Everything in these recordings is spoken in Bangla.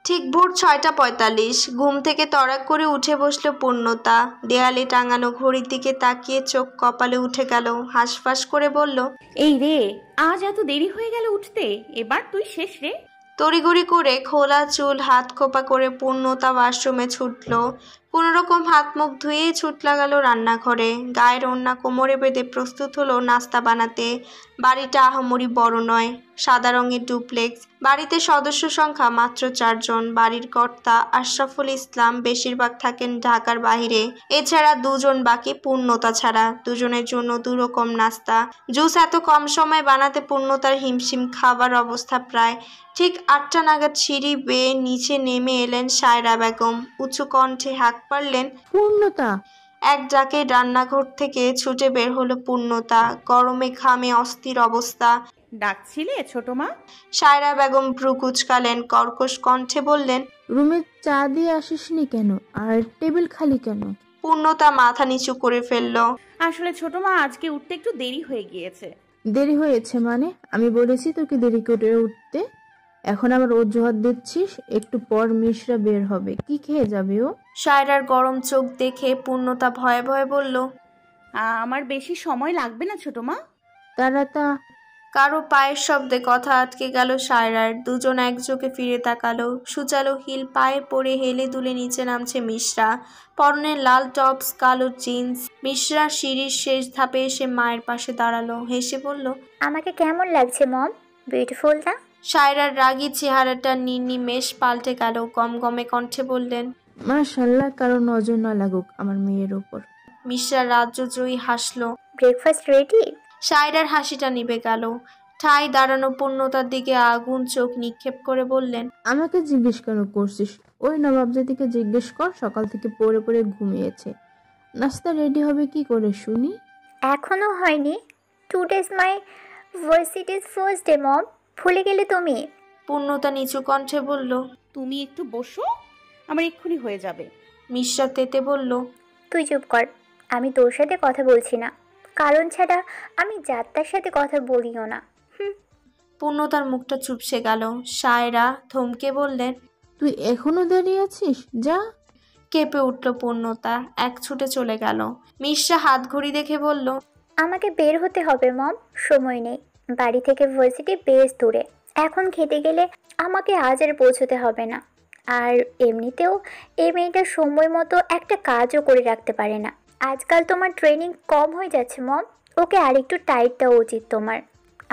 ঠিক ভোর ৬টা ৪৫। ঘুম থেকে তড়াক করে উঠে বসল পূর্ণতা। দেয়ালে টাঙানো ঘড়ির দিকে তাকিয়ে চোখ কপালে উঠে গেল। হাঁসফাঁস করে বলল, এই রে, আজ এত দেরি হয়ে গেল উঠতে, এবার তুই শেষ রে। তড়িঘড়ি করে খোলা চুল হাত খোপা করে পূর্ণতা ওয়াশরুমে ছুটল। কোনোরকম হাত মুখ ধুয়েই ছুট লাগালো রান্নাঘরে। গায়ের ওড়না কোমরে বেঁধে প্রস্তুত হলো নাস্তা বানাতে। বাড়িটা আহামরি বড় নয়, সাদা রঙের ডুপ্লেক্স। বাড়িতে সদস্য সংখ্যা মাত্র 4 জন। বাড়ির কর্তা আশরাফুল ইসলাম বেশিরভাগ থাকেন ঢাকার বাইরে। এছাড়া 2 জন বাকি পূর্ণতা ছাড়া। 2 জনের জন্য 2 রকম নাস্তা। জুস এত কম সময় বানাতে পূর্ণতার হিমশিম খাবার অবস্থা প্রায়। ঠিক 8টা নাগাদ সিঁড়ি বেয়ে নিচে নেমে এলেন সায়রা বেগম। উঁচু কণ্ঠে হাঁক পারলেন, পূর্ণতা। এক ডাকে রান্নাঘর থেকে ছুটে বের হলো পূর্ণতা। গরমে ঘামে অস্থির অবস্থা। ডাকছিলে ছোট মা? সায়রা বেগম ভ্রু কুঁচকালেন, কর্কশ কণ্ঠে বললেন, রুমে চা দিয়ে আসিসনি কেন? আর টেবিল খালি কেন? পূর্ণতা মাথা নিচু করে ফেলল। আসলে ছোট মা, আজকে উঠতে একটু দেরি হয়ে গিয়েছে। দেরি হয়েছে মানে? আমি বলেছি তোকে দেরি করে উঠতে, এখন আবার অজুহাত দিচ্ছিস? একটু পর মিশরা বের হবে, কি খেয়ে যাবে ও? সায়রার গরম চোখ দেখে পূর্ণতা ভয়ে ভয়ে বলল, আমার বেশি সময় লাগবে না ছোট মা। তারা তা কারো পায়ের শব্দে কথা আটকে গেল সায়রার। 2 জন একযোগে ফিরে তাকালো। সুচালো হিল পায়ে পড়ে হেলে দুলে নিচে নামছে মিশরা। পরনে লাল টপস, কালো জিন্স। মিশরা সিঁড়ির শেষ ধাপে এসে মায়ের পাশে দাঁড়ালো। হেসে বলল, আমাকে কেমন লাগছে মম? বিউটিফুল না? সায়রার রাগী চেহারাটা নির্নিমেষ পাল্টে গেল। গমগমে কণ্ঠে বললেন, মাশাআল্লাহ, কারো নজর না লাগুক আমার মেয়ের ওপর। মিশরা রাজ্যজয়ী হাসলো। Breakfast ready? সায়রার হাসিটা নিভে গেল। ঠাই দাঁড়ানো পূর্ণতার দিকে আগুন চোখ নিক্ষেপ করে বললেন, আমাকে জিজ্ঞেস কেন করছিস? ওই নবাবজাতিকে জিজ্ঞেস কর, সকাল থেকে পড়ে পড়ে ঘুমিয়েছে। নাস্তা রেডি হবে কি করে শুনি? এখনো হয়নি। টুডেজ মাই ভার্সিটিজ ফার্স্ট ডে মম, ভুলে গেলে তুমি? পূর্ণতা নিচু কণ্ঠে বলল। তুমি একটু বসো, আমার এক্ষুনি হয়ে যাবে। মিশরা তেতে বলল, তুই চুপ কর, আমি তোর সাথে কথা বলছি না। কারণ ছাড়া আমি যাত্রার সাথে কথা বলিও না। পূর্ণতার মুখটা চুপসে গেল। সায়রা থমকে বললেন, তুই এখনো দাঁড়িয়ে আছিস? যা। কেঁপে উঠল পূর্ণতা। এক ছুটে চলে গেল। মিশরা হাত ঘড়ি দেখে বলল, আমাকে বের হতে হবে মম, সময় নেই। বাড়ি থেকে ভার্সিটি বেশ দূরে। এখন খেতে গেলে আমাকে আজ আর পৌঁছতে হবে না। আর এমনিতেও এই মেয়েটা সময় মতো একটা কাজও করে রাখতে পারে না। আজকাল তোমার ট্রেনিং কম হয়ে যাচ্ছে মম, ওকে আরেকটু টাইট দেওয়া উচিত তোমার।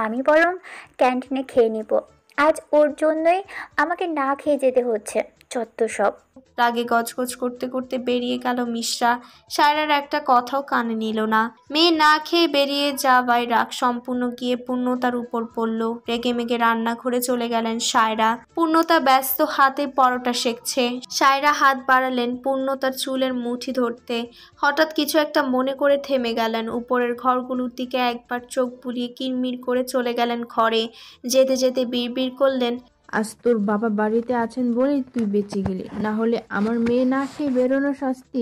আমি বরং ক্যান্টিনে খেয়ে নিব। আজ ওর জন্যই আমাকে না খেয়ে যেতে হচ্ছে, যত সব। রাগে গজগজ করতে করতে বেরিয়ে গেল মিশরা। সায়রার একটা কথাও কানে নিল না। মেয়ে না খেয়ে বেরিয়ে যাওয়ায় রাগ সম্পূর্ণ গিয়ে পূর্ণতার উপর পড়ল। রেগে মেগে রান্নাঘরে চলে গেলেন সায়রা। পূর্ণতা ব্যস্ত হাতে পরোটা সেঁকছে। সায়রা হাত বাড়ালেন পূর্ণতার চুলের মুঠি ধরতে। হঠাৎ কিছু একটা মনে করে থেমে গেলেন। উপরের ঘরগুলোর দিকে একবার চোখ বুলিয়ে কিরমির করে চলে গেলেন ঘরে। যেতে যেতে বিড়বিড় করলেন, আজ তোর বাবা বাড়িতে আছেন বলেই তুই বেঁচে গেলি, না হলে আমার মেয়ে না খেয়ে বেরোনোর শাস্তি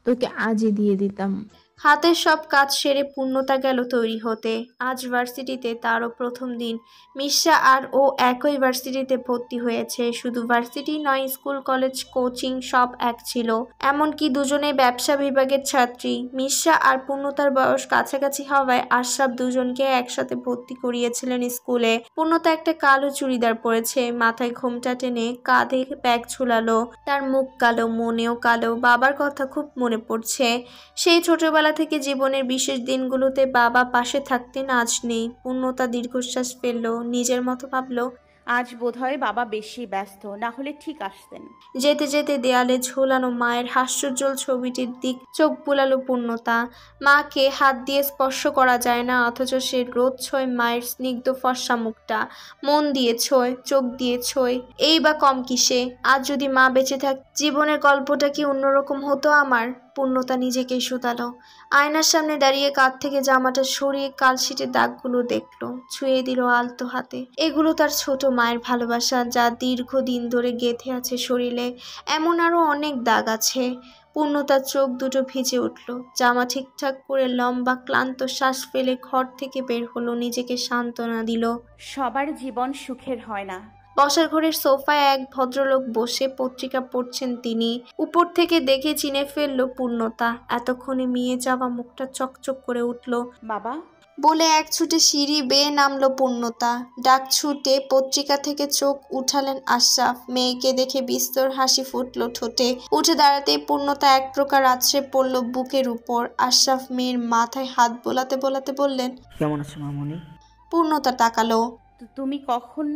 তোকে আজই দিয়ে দিতাম। হাতের সব কাজ সেরে পূর্ণতা গেল তৈরি হতে। আজ ভার্সিটিতে তারও প্রথম দিন। মিশরা আর ও একই ভার্সিটিতে ভর্তি হয়েছে। শুধু ভার্সিটি নয়, স্কুল কলেজ কোচিং সব এক ছিল। এমনকি 2জনেই ব্যবসা বিভাগের ছাত্রী। মিশরা আর পূর্ণতার বয়স কাছাকাছি হওয়ায় আশরাফ 2জনকে একসাথে ভর্তি করিয়েছিলেন স্কুলে। পূর্ণতা একটা কালো চুড়িদার পরেছে, মাথায় ঘোমটা টেনে কাঁধে ব্যাগ ঝুলালো। তার মুখ কালো, মনেও কালো। বাবার কথা খুব মনে পড়ছে। সেই ছোটবেলা থেকে জীবনের বিশেষ দিনগুলোতে বাবা পাশে থাকতেন, আজ নেই। পূর্ণতা দীর্ঘশ্বাস ফেলল। নিজের মতো ভাবল, আজ বোধহয় বাবা বেশি ব্যস্ত, না হলে ঠিক আসতেন। যেতে যেতে দেয়ালে ঝোলানো মায়ের হাস্যোজ্জ্বল ছবিটির দিক চোখ বুলালো পূর্ণতা। মাকে হাত দিয়ে স্পর্শ করা যায় না, অথচ সে রোদ ছোঁয় মায়ের স্নিগ্ধ ফর্সা মুখটা। মন দিয়ে ছোঁয়, চোখ দিয়ে ছোঁয়। এই বা কম কিসে? আজ যদি মা বেঁচে থাক, জীবনের গল্পটা কি অন্যরকম হতো আমার? পূর্ণতা নিজেকেই শুধালো। আয়নার সামনে দাঁড়িয়ে কাঁধ থেকে জামাটা সরিয়ে কালশিটের দাগগুলো দেখলো। ছুঁয়ে দিল আলতো হাতে। এগুলো তার ছোট মায়ের ভালোবাসা, যা দীর্ঘদিন ধরে গেঁথে আছে শরীরে। এমন আরো অনেক দাগ আছে। পূর্ণতার চোখ দুটো ভিজে উঠল। জামা ঠিকঠাক করে লম্বা ক্লান্ত শ্বাস ফেলে ঘর থেকে বের হলো। নিজেকে সান্ত্বনা দিল, সবার জীবন সুখের হয় না। বসার ঘরের সোফায় এক ভদ্রলোক বসে পত্রিকা পড়ছেন তিনি। উপর থেকে দেখে চিনে ফেলল পূর্ণতা। এতক্ষণে মিয়ে যাওয়া মুখটা চকচক করে উঠল। বাবা, বলে এক ছুটে সিঁড়ি বেয়ে নামলো পূর্ণতা। ডাক ছুটে পত্রিকা থেকে চোখ উঠালেন আশরাফ। মেয়েকে দেখে বিস্তর হাসি ফুটল ঠোঁটে। উঠে দাঁড়াতেই পূর্ণতা এক প্রকার আছড়ে পড়ল বুকের উপর। আশরাফ মেয়ের মাথায় হাত বোলাতে বোলাতে বললেন, কেমন আছো মামনি? পূর্ণতা তাকালো। তুমি কখন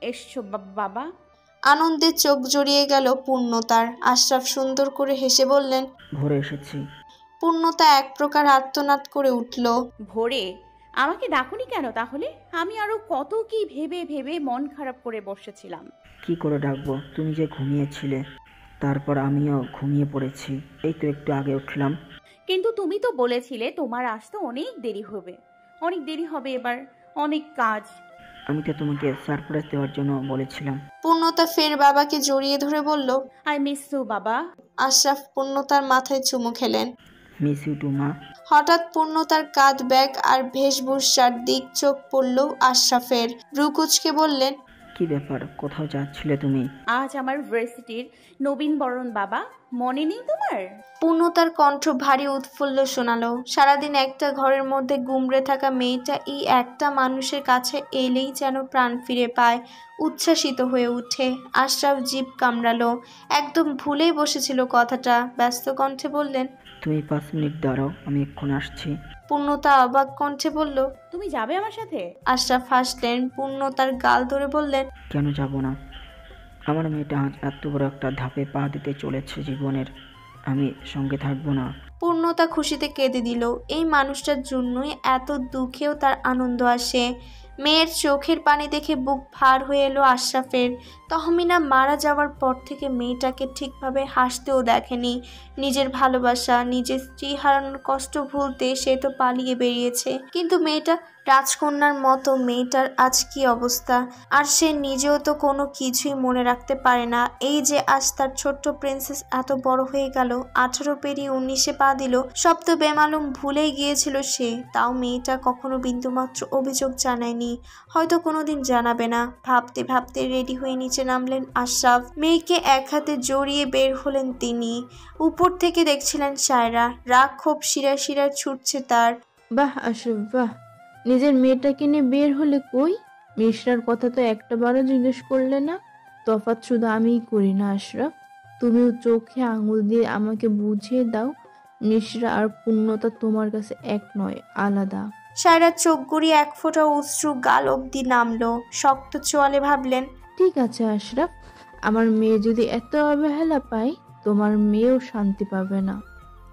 এসছো বাবা? আনন্দে চোখ জড়িয়ে গেল পূর্ণতার। আশরাফ সুন্দর করে হেসে বললেন, ভোরে এসেছি। পূর্ণতা এক প্রকার আর্তনাদ করে উঠল। ভোরে? আমাকে ডাকুনি কেন তাহলে? আমি আরো কত কি ভেবে ভেবে মন খারাপ করে বসেছিলাম। কি করে ডাকবো? তুমি যে ঘুমিয়েছিলে, তারপর আমিও ঘুমিয়ে পড়েছি। এই তো একটু আগে উঠলাম। কিন্তু তুমি তো বলেছিলে তোমার আসতে অনেক দেরি হবে। অনেক দেরি হবে এবার, অনেক কাজ। আমি তো তোমাকে সারপ্রাইজ দেওয়ার জন্য বলেছিলাম। পূর্ণতা ফের বাবাকে জড়িয়ে ধরে বলল, আই মিস ইউ বাবা। আশরাফ পূর্ণতার মাথায় চুমু খেলেন। মিস ইউ টু মা। হঠাৎ পূর্ণতার কাঁধ ব্যাগ আর বেশভূষার দিক চোখ পড়ল আশরাফের। ভ্রুকুচকে বললেন, কি ব্যাপার, কোথাও যাচ্ছিলে তুমি? আজ আমার ভার্সিটির নবীন বরণ বাবা, মনে নেই তোমার? পূর্ণতার কণ্ঠ ভারী উৎফুল্ল শোনালো। সারাদিন একটা ঘরের মধ্যে গুমড়ে থাকা মেয়েটা এই একটা মানুষের কাছে এলেই যেন প্রাণ ফিরে পায়, উচ্ছ্বাসিত হয়ে উঠে। আশরাফ জিভ কামড়ালো। একদম ভুলেই বসেছিল কথাটা। ব্যস্ত কণ্ঠে বললেন, তুমি 5 মিনিট দাঁড়াও, আমি এক্ষুনি আসছি। পূর্ণতা অবাক কণ্ঠে বলল, তুমি যাবে আমার সাথে? আশরাফ হাসলেন। পূর্ণতার গাল ধরে বললেন, কেন যাব না? আমার মেয়েটা আজ এত বড় একটা ধাপে পা দিতে চলেছে জীবনের, আমি সঙ্গে থাকবো না? পূর্ণতা খুশিতে কেঁদে দিল। এই মানুষটার জন্যই এত দুঃখেও তার আনন্দ আসে। মেয়ের চোখের পানি দেখে বুক ভার হয়ে এলো আশরাফের। তহমিনা মারা যাওয়ার পর থেকে মেয়েটাকে ঠিকভাবে হাসতেও দেখেনি। নিজের ভালোবাসা, নিজের স্ত্রী হারানোর কষ্ট ভুলতে সে তো পালিয়ে বেরিয়েছে। কিন্তু মেয়েটা রাজকন্যার মতো মেয়েটার আজ কি অবস্থা। আর সে নিজেও তো কোনো কিছুই মনে রাখতে পারে না। এই যে আজ তার ছোট্ট প্রিন্সেস এত বড় হয়ে গেল, 18 পেরিয়ে 19-এ পা দিল, সব তো বেমালুম ভুলেই গিয়েছিল সে। তাও মেয়েটা কখনো বিন্দুমাত্র অভিযোগ জানায়নি, হয়তো কোনোদিন জানাবে না। ভাবতে ভাবতে রেডি হয়ে নিচে নামলেন আশরাফ। মেয়েকে এক হাতে জড়িয়ে বের হলেন তিনি। উপর থেকে দেখছিলেন সায়রা। রাগ ক্ষোভ শিরায় শিরায় ছুটছে তার। বাহ আশরাফ বাহ, নিজের মেয়েটাকে নিয়ে বের হলে কই? মিশ্রার কথা তো একটা বারও জিজ্ঞেস করলে না। তফাৎ শুধু আমিই করি না আশরাফ, তুমিও চোখে আঙুল দিয়ে আমাকে বুঝিয়ে দাও মিশ্রা আর পূর্ণতা তোমার কাছে এক নয়, আলাদা। সায়রার চোখ গড়িয়ে এক ফোঁটা অশ্রু গাল অব্দি নামলো। শক্ত চোয়ালে ভাবলেন, ঠিক আছে আশরাফ, আমার মেয়ে যদি এত অবহেলা পায়, তোমার মেয়েও শান্তি পাবে না।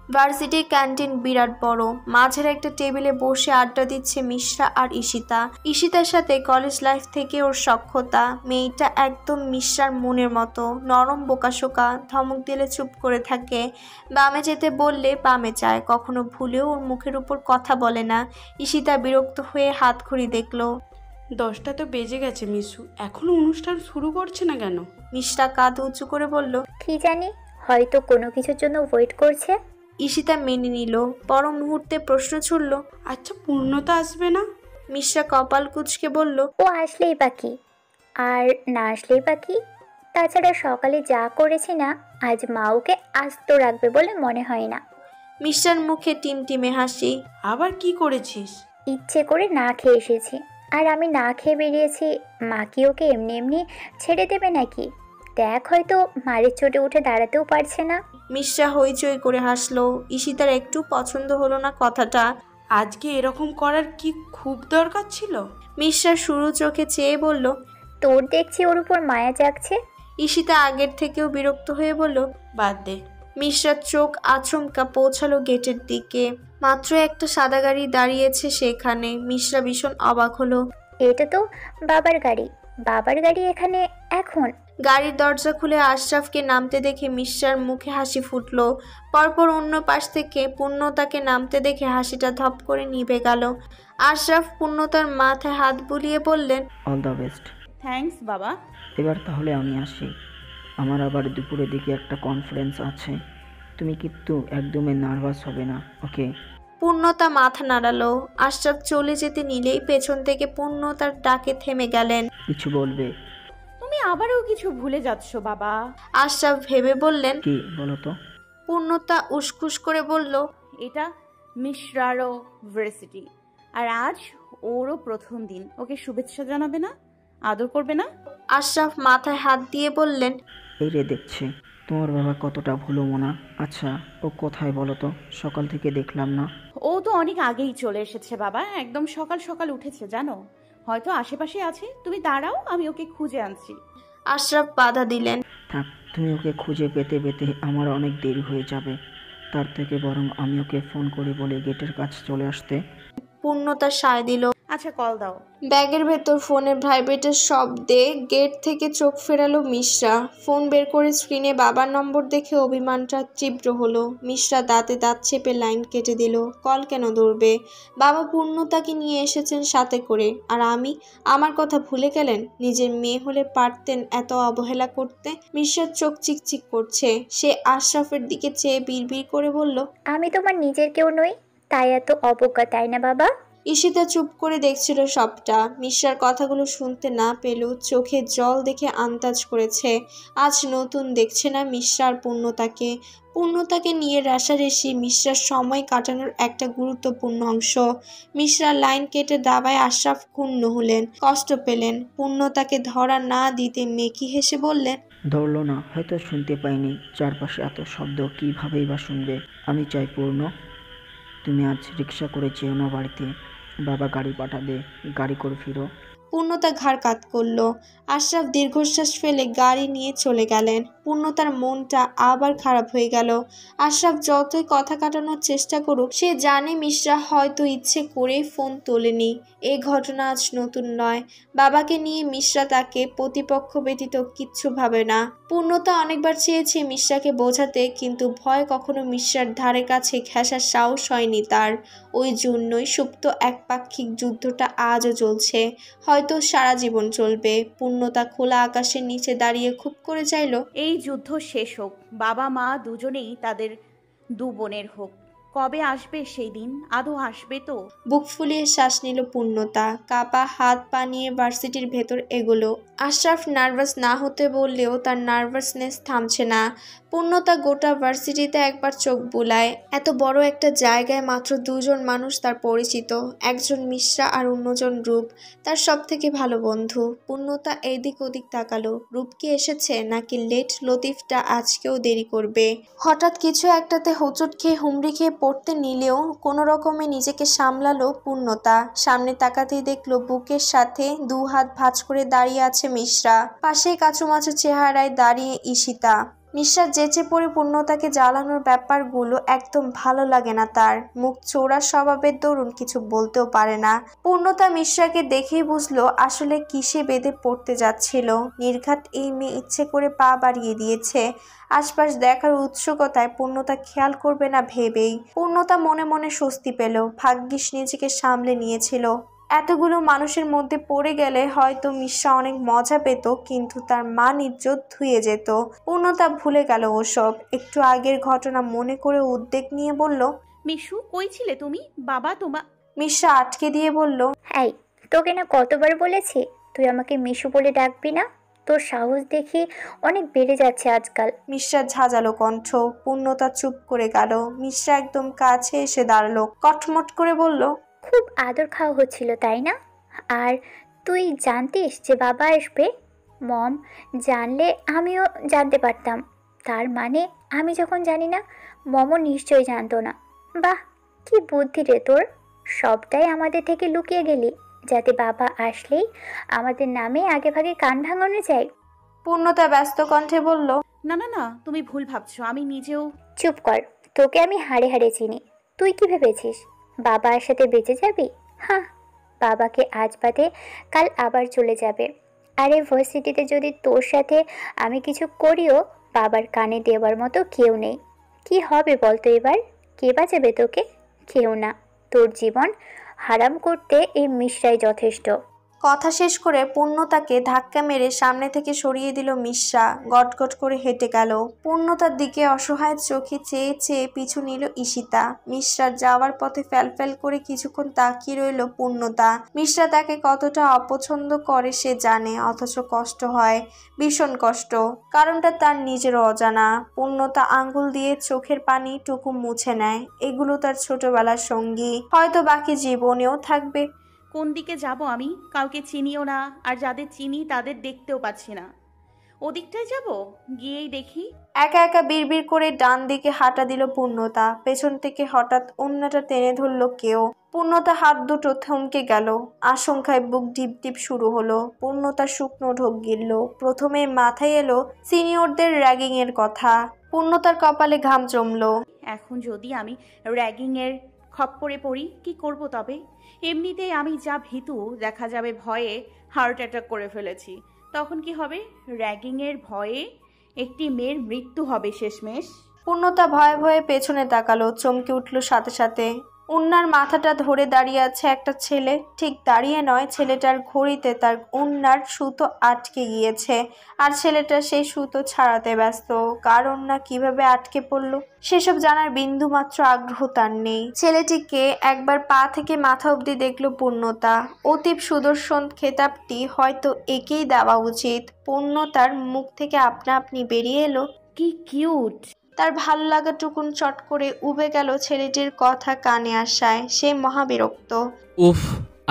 ভার্সিটির ক্যান্টিন বিরাট বড়। মাঝের একটা টেবিলে বসে আড্ডা দিচ্ছে মিশ্রা আর ঈশিতা। ঈশিতার সাথে কলেজ লাইফ থেকে ওর সখ্যতা। মেয়েটা একদম মিশ্রার মনের মতো, নরম বোকাশোকা। ধমক দিলে চুপ করে থাকে, বামে যেতে বললে বামে যায়, কখনো ভুলেও ওর মুখের উপর কথা বলে না। ঈশিতা বিরক্ত হয়ে হাত ঘড়ি দেখলো। 10টা তো বেজে গেছে মিশু, এখনো অনুষ্ঠান শুরু করছে না কেন? মিশ্রা কাঁধ উঁচু করে বলল, কি জানি, হয়তো কোনো কিছুর জন্য ওয়েট করছে। ঈশিতা মেনে নিল। পর মুহূর্তে প্রশ্ন ছুড়ল, আচ্ছা পূর্ণতা আসবে না? মিশ্রা কপাল কুঁচকে বলল, ও আসলেই বাকি, আর না আসলেই বাকি। তাছাড়া সকালে যা করেছি না, আজ মা ওকে আস্ত রাখবে বলে মনে হয় না। মিশ্রার মুখে টিমটিমে হাসি। আবার কি করেছিস? ইচ্ছে করে না খেয়ে এসেছি, আর আমি না খেয়ে বেরিয়েছি। মা কি ওকে এমনি এমনি ছেড়ে দেবে নাকি? দেখ, হয়তো মারের চোটে উঠে দাঁড়াতেও পারছে না। মিশ্রা হইচই করে হাসলো। ঈশিতার একটু পছন্দ হলো না কথাটা। আজকে এরকম করার কি খুব দরকার ছিল? মিশ্রা শুরু চোখে চেয়ে বলল, তোর দেখছি ওর উপর মায়া জাগছে। ঈশিতা আগের থেকেও বিরক্ত হয়ে বলল, বাদ দে। মিশ্রার চোখ আচমকা পৌঁছালো গেটের দিকে। মাত্র একটা সাদা গাড়ি দাঁড়িয়েছে সেখানে। মিশ্রা ভীষণ অবাক হলো। এটা তো বাবার গাড়ি। বাবার গাড়ি এখানে এখন? গাড়ির দরজা খুলে আশরাফকে নামতে দেখে মিশ্রার মুখে হাসি ফুটলো। পরপর অন্য পাশ থেকে পূর্ণতাকে নামতে দেখে হাসিটা ধপ করে নিভে গেল। আশরাফ পূর্ণতার মাথায় হাত বুলিয়ে বললেন, অল দ্য বেস্ট। থ্যাঙ্কস বাবা। এবার তাহলে আমি আসি, আমার আবার দুপুরের দিকে একটা কনফারেন্স আছে। তুমি কিন্তু একদমই নার্ভাস হবে না, ওকে? পূর্ণতা মাথা নাড়ালো। আশরাফ চলে যেতে নিলেই পেছন থেকে পূর্ণতার ডাকে থেমে গেলেন। কিছু বলবে? তুমি আবারও কিছু ভুলে যাচ্ছ বাবা। আশরাফ ভেবে বললেন। কি বলো তো? পূর্ণতা উসখুস করে বলল, এটা মিশ্রারও ভার্সিটি, আর আজ ওরও প্রথম দিন। ওকে শুভেচ্ছা জানাবে না? আদর করবে না? আশরাফ মাথায় হাত দিয়ে বললেন, এই রে দেখছি তোমার বাবা কতটা ভুলো মনা। আচ্ছা ও কোথায় বলো তো? সকাল থেকে দেখলাম না। ও তো অনেক আগেই চলে এসেছে বাবা, একদম সকাল সকাল উঠেছে জানো। হয়তো আশেপাশে আছে, তুমি দাঁড়াও, আমি ওকে খুঁজে আনছি। আশরাফ বাধা দিলেন। থাক, তুমি ওকে খুঁজে পেতে পেতে আমার অনেক দেরি হয়ে যাবে। তার থেকে বরং আমি ওকে ফোন করে বলে গেটের কাছে চলে আসতে। পূর্ণতা সায় দিল। আচ্ছা কল দাও। ব্যাগের ভেতর ফোনের ভাইব্রেটের শব্দে গেট থেকে চোখ ফেরালো মিশ্রা। ফোন বের করে স্ক্রিনে বাবার নম্বর দেখে অভিমানটা তীব্র হলো। মিশ্রা দাঁতে দাঁত চেপে লাইন কেটে দিল। কল কেন ধরবে? বাবা পূর্ণতাকে নিয়ে এসেছেন সাথে করে, আর আমার কথা ভুলে গেলেন? নিজের মেয়ে হলে পারতেন এত অবহেলা করতে? মিশ্রার চোখ চিকচিক করছে। সে আশরাফের দিকে চেয়ে বিড়বিড় করে বলল, আমি তোমার নিজের কেউ নই, তাই এত অবজ্ঞা, তাই না বাবা? ঈশিতা চুপ করে দেখছিল সবটা। মিশ্রার কথাগুলো শুনতে না পেলেও চোখে জল দেখে আন্দাজ করেছে আজ নতুন দেখছে না মিশ্রার পূর্ণতাকে নিয়ে রেষারেষি মিশ্রার সময় কাটানোর একটা গুরুত্বপূর্ণ অংশ। মিশ্রা লাইন কেটে দাবায় আশরাফ ক্ষুণ্ণ হলেন, কষ্ট পেলেন। পূর্ণতাকে ধরা না দিতে মেকি হেসে বললেন, ধরলো না, হয়তো শুনতে পাইনি। চারপাশে এত শব্দ কীভাবেই বা শুনবে? আমি চাই পূর্ণ, তুমি আজ রিক্সা করে যেও না বাড়িতে। বাবা গাড়ি পাঠাবে, গাড়ি করে ফিরো। পূর্ণতা ঘাড় কাত করল। আশরাফ দীর্ঘশ্বাস ফেলে গাড়ি নিয়ে চলে গেলেন। পূর্ণতার মনটা আবার খারাপ হয়ে গেল। আশরাফ যতই কথা কাটানোর চেষ্টা করুক, সে জানে মিশ্রা হয়তো ইচ্ছে করেই ফোন তোলেনি। এই ঘটনা আজ নতুন নয়। বাবাকে নিয়ে মিশ্রা তাকে প্রতিপক্ষ ব্যতীত কিচ্ছু ভাবে না। পূর্ণতা অনেকবার চেয়েছে মিশ্রাকে বোঝাতে, কিন্তু ভয় কখনো মিশ্রার ধারে কাছে ঘেঁষার সাহস হয়নি তার। ওই জন্যই সুপ্ত একপাক্ষিক যুদ্ধটা আজও চলছে, হয়তো সারা জীবন চলবে। পূর্ণতা খোলা আকাশের নিচে দাঁড়িয়ে খুব করে চাইল, এই যুদ্ধ শেষ হোক, বাবা মা দুজনেই তাদের দু বোনের হোক। কবে আসবে সেই দিন? আদৌ আসবে তো? বুক ফুলিয়ে শ্বাস নিল পূর্ণতা। কাপা হাত পা নিয়ে ভার্সিটির ভেতর এগোলো। আশরাফ নার্ভাস না হতে বললেও তার নার্ভাসনেস থামছে না। পূর্ণতা গোটা ভার্সিটিতে একবার চোখ বুলায়। এত বড় একটা জায়গায় মাত্র দুজন মানুষ তার পরিচিত, একজন মিশ্রা আর অন্যজন রূপ, তার সব থেকে ভালো বন্ধু। পূর্ণতা এদিক ওদিক তাকালো। রূপ কি এসেছে, নাকি লেট লতিফটা আজকেও দেরি করবে? হঠাৎ কিছু একটাতে হোঁচট খেয়ে হুমড়ি খেয়ে পড়তে নিলেও কোনো রকমে নিজেকে সামলালো পূর্ণতা। সামনে তাকাতেই দেখলো বুকের সাথে দু হাত ভাঁজ করে দাঁড়িয়ে আছে মিশ্রা। পাশেই কাচুমাচু চেহারায় দাঁড়িয়ে ঈশিতা। মিশ্রা যেচে পড়ে পূর্ণতাকে জ্বালানোর ব্যাপারগুলো একদম ভালো লাগে না তার। মুখ চোরা স্বভাবের দরুন কিছু বলতেও পারে না। পূর্ণতা মিশ্রাকে দেখেই বুঝলো আসলে কিসে বেঁধে পড়তে যাচ্ছিল। নির্ঘাত এই মেয়ে ইচ্ছে করে পা বাড়িয়ে দিয়েছে। আশপাশ দেখার উৎসুকতায় পূর্ণতা খেয়াল করবে না ভেবেই পূর্ণতা মনে মনে স্বস্তি পেল। ভাগ্যিস নিজেকে সামলে নিয়েছিল। এতগুলো মানুষের মধ্যে পড়ে গেলে হয়তো মিশ্রা অনেক মজা পেত, কিন্তু তার মান ইজ্জত ধুয়ে যেত। পূর্ণতা ভুলে গেল ওসব। একটু আগের ঘটনা মনে করে উদ্বেগ নিয়ে বলল, মিশু কই ছিলে তুমি? বাবা মিশ্রা আটকে দিয়ে বলল, এই, তোকে না কতবার বলেছি তুই আমাকে মিশু বলে ডাকবি না? তোর সাহস দেখি অনেক বেড়ে যাচ্ছে আজকাল। মিশ্রা ঝাঁঝালো কণ্ঠ। পূর্ণতা চুপ করে গেল। মিশ্রা একদম কাছে এসে দাঁড়ালো, কটমট করে বলল, খুব আদর খাওয়া হচ্ছিল তাই না? আর তুই জানতিস যে বাবা আসবে? মম জানলে আমিও জানতে পারতাম। তার মানে আমি যখন জানি না, মমও নিশ্চয়ই জানতো না। বাহ, কি বুদ্ধি রে তোর! সবটাই আমাদের থেকে লুকিয়ে গেলি, যাতে বাবা আসলেই আমাদের নামে আগে ভাগে কান ভাঙানো যায়। পূর্ণতা ব্যস্ত কণ্ঠে বলল, না না না, তুমি ভুল ভাবছো। আমি নিজেও। চুপ কর, তোকে আমি হাড়ে হাড়ে চিনি। তুই কি ভেবেছিস বাবার সাথে বেঁচে যাবি? হ্যাঁ, বাবাকে আজ বাদে কাল আবার চলে যাবে। আর এই ভার্সিটিতে যদি তোর সাথে আমি কিছু করিও, বাবার কানে দেওয়ার মতো কেউ নেই। কি হবে বলতো এবার? কে বাঁচাবে তোকে? কেউ না। তোর জীবন হারাম করতে এই মিশ্রাই যথেষ্ট। কথা শেষ করে পূর্ণতাকে ধাক্কা মেরে সামনে থেকে সরিয়ে দিল মিশ্রা। গটগট করে হেঁটে গেল। পূর্ণতার দিকে অসহায় চোখে চেয়ে চেয়ে পিছু নিল ঈশিতা। মিশ্রার যাওয়ার পথে ফ্যালফ্যাল করে কিছুক্ষণ তাকিয়ে রইল পূর্ণতা। মিশ্রা তাকে কতটা অপছন্দ করে সে জানে, অথচ কষ্ট হয়, ভীষণ কষ্ট। কারণটা তার নিজেরও অজানা। পূর্ণতা আঙ্গুল দিয়ে চোখের পানি টুকু মুছে নেয়। এগুলো তার ছোটবেলার সঙ্গী, হয়তো বাকি জীবনেও থাকবে। কোন দিকে যাব আমি? কাউকে চিনিও না, আর যাদের চিনি তাদের দেখতেও পাচ্ছি না। ওদিকটায় যাব, গিয়েই দেখি। একা একা বিড়বিড় করে ডান দিকে হাঁটা দিল পূর্ণতা। পেছন থেকে হঠাৎ ওড়নাটা টেনে ধরল কেউ। পূর্ণতা হাত দুটো থমকে গেল। আশঙ্কায় বুক ডিপ ডিপ শুরু হলো। পূর্ণতা শুকনো ঢোক গিলল। প্রথমে মাথায় এলো সিনিয়রদের র্যাগিং এর কথা। পূর্ণতার কপালে ঘাম জমলো। এখন যদি আমি র্যাগিংয়ের খপ্পরে পড়ি, কি করব তবে? এমনিতেই আমি যা ভীতু, দেখা যাবে ভয়ে হার্ট অ্যাটাক করে ফেলেছি। তখন কি হবে? র্যাগিংয়ের ভয়ে একটি মেয়ের মৃত্যু হবে শেষমেশ। পূর্ণতা ভয়ে ভয়ে পেছনে তাকালো। চমকে উঠল সাথে সাথে। ওড়নার মাথাটা ধরে দাঁড়িয়ে আছে একটা ছেলে। ঠিক দাঁড়িয়ে নয়, ছেলেটার ঘড়িতে তার ওড়নার সুতো আটকে গিয়েছে, আর ছেলেটা সেই সুতো ছাড়াতে ব্যস্ত। কার ওড়না কিভাবে আটকে পড়লো সেসব জানার বিন্দু মাত্র আগ্রহ তার নেই। ছেলেটিকে একবার পা থেকে মাথা অবধি দেখলো পূর্ণতা। অতীব সুদর্শন খেতাবটি হয়তো একেই দেওয়া উচিত। পূর্ণতার মুখ থেকে আপনা আপনি বেরিয়ে এলো, কি কিউট। তার ভালো লাগাটুকুন চট করে উবে গেল ছেলেটির কথা কানে আসায়। সে মহাবিরক্ত। উফ,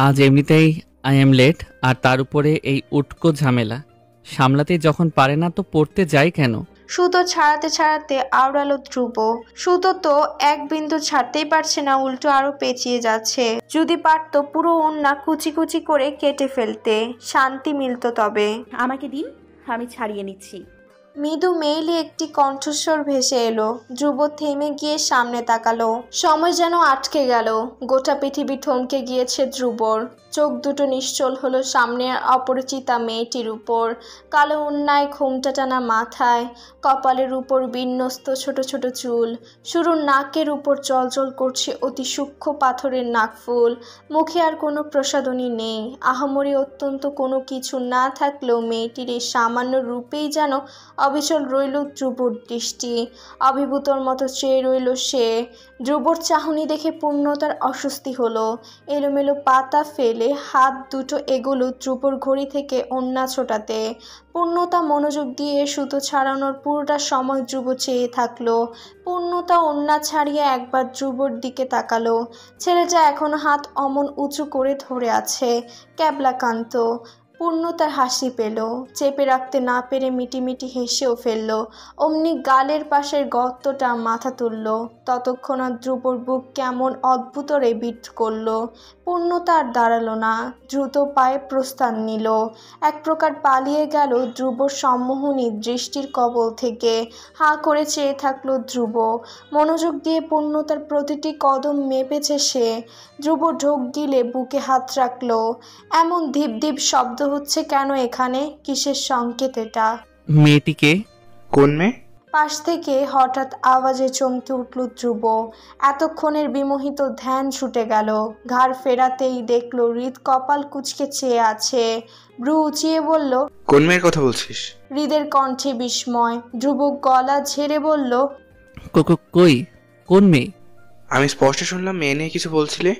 আজ এমনিতেই আই এম লেট, আর তার উপরে এই উটকো ঝামেলা সামলাতে যখন পারে না তো পড়তে যাই কেন? সুতো ছাড়াতে ছাড়াতে আওড়ালো ধ্রুব। সুতো তো এক বিন্দু ছাড়তেই পারছে না, উল্টো আরো পেঁচিয়ে যাচ্ছে। যদি পারতো পুরো ওড়না কুচি কুচি করে কেটে ফেলতে, শান্তি মিলতো তবে। আমাকে দিন, আমি ছাড়িয়ে নিচ্ছি। মৃদু মেইলে একটি কণ্ঠস্বর ভেসে এলো। ধ্রুব থেমে গিয়ে সামনে তাকালো। সময় যেন আটকে গেল। গোটা পৃথিবী থমকে গিয়েছে ধ্রুবর। চোখ দুটো নিশ্চল হলো সামনের অপরিচিতা মেয়েটির উপর। কালো ওড়নায় ঘোমটা টানা মাথায়, কপালের উপর বিন্যস্ত ছোট ছোট চুল, শুরুর নাকের উপর চলচল করছে অতি সূক্ষ্ম পাথরের নাকফুল। মুখে আর কোনো প্রসাধনী নেই। আহামরি অত্যন্ত কোনো কিছু না থাকলেও মেয়েটির এই সামান্য রূপেই যেন অবিচল রইল ধ্রুবর দৃষ্টি। অভিভূতর মতো চেয়ে রইল সে। ধ্রুবর চাহনি দেখে পূর্ণতার অস্বস্তি হলো। এলোমেলো পাতা ফেলে হাত দুটো এগোলো ধ্রুবর ঘড়ি থেকে ওড়না ছোটাতে। পূর্ণতা মনোযোগ দিয়ে সুতো ছাড়ানোর পুরোটা সময় ধ্রুব চেয়ে থাকলো। পূর্ণতা ওড়না ছাড়িয়ে একবার ধ্রুবর দিকে তাকালো। ছেলেটা এখনো হাত অমন উঁচু করে ধরে আছে, ক্যাবলাকান্ত। পূর্ণতার হাসি পেল। চেপে রাখতে না পেরে মিটিমিটি হেসেও ফেলল। অমনি গালের পাশের গর্তটা মাথা তুলল। ততক্ষণাৎ ধ্রুবর বুক কেমন অদ্ভুতরে বিট করল। পূর্ণতা আর দাঁড়ালো না, দ্রুত পায়ে প্রস্থান নিল। এক প্রকার পালিয়ে গেল ধ্রুবর সম্মোহনী দৃষ্টির কবল থেকে। হাঁ করে চেয়ে থাকলো ধ্রুব। মনোযোগ দিয়ে পূর্ণতার প্রতিটি কদম মেপেছে সে। ধ্রুব ঢোক গিলে বুকে হাত রাখলো। এমন ধীপ ধীপ শব্দ হচ্ছে কেন এখানে? কিসের সংকেত এটা? মেয়েটিকে? কোন মেয়ে? পাশ থেকে হঠাৎ আওয়াজে চমকে উঠল ধ্রুব। এতক্ষণের বিমোহিত ধ্যান ছুটে গেল। ঘাড় ফেরাতেই দেখল হৃদ কপাল কুঁচকে চেয়ে আছে। ভ্রু উঁচিয়ে বলল, কোন মেয়ের কথা বলছিস? হৃদের কণ্ঠে বিস্ময়। ধ্রুব গলা ঝেড়ে বলল, কই, কোন মেয়ে? আমি স্পষ্ট শুনলাম মেয়ে নিয়ে কিছু বলছিলে।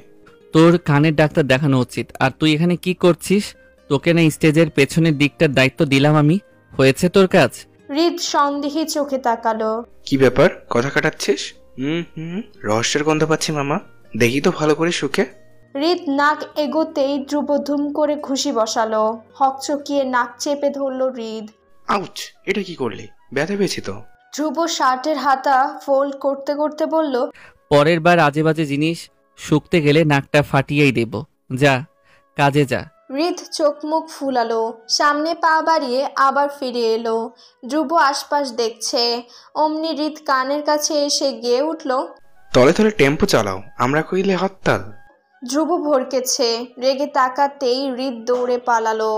তোর কানের ডাক্তার দেখানো উচিত। আর তুই এখানে কি করছিস? তোকে না স্টেজের পেছনের দিকটার দায়িত্ব দিলাম আমি? হয়েছে তোর কাজ? হৃদ সন্দেহে চোখে তাকালো। কি ব্যাপার, কথা কাটাচ্ছিস? রহস্যের গন্ধ পাচ্ছি মামা। দেখি তো ভালো করে শুকে। হৃদ নাক এগোতেই ধ্রুব ধুম করে ঘুষি বসালো। হকচকিয়ে নাক চেপে ধরল হৃদ। আউচ, এটা কি করলি? ব্যথা পেয়েছি তো। ধ্রুব শার্টের হাতা ফোল্ড করতে করতে বলল, পরের বার আজে বাজে জিনিস শুকতে গেলে নাকটা ফাটিয়েই দেব। যা, কাজে যা। হৃদ চোখ মুখ ফুলালো। সামনে পা বাড়িয়ে আবার ফিরে এলো। ধ্রুব আশপাশ দেখছে। অমনি হৃদ কানের কাছে এসে গেয়ে উঠল, তলে তলে টেম্পো চালাও, আমরা কইলে হরতাল। ধ্রুব ভরকেছে। রেগে তাকাতেই হৃদ দৌড়ে পালালো।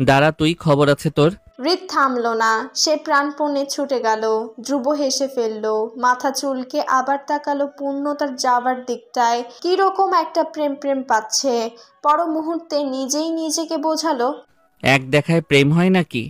দাঁড়া, তুই খবর আছে তোর। হৃদ থামল না, সে প্রাণপণে ছুটে গেল। ধ্রুব হেসে ফেলল, মাথা চুলকে আবার তাকালো পূর্ণতার যাবার দিকটায়। কিরকম একটা প্রেম প্রেম পাচ্ছে। পর মুহূর্তে নিজেই নিজেকে বোঝালো, এক দেখায় প্রেম হয় নাকি?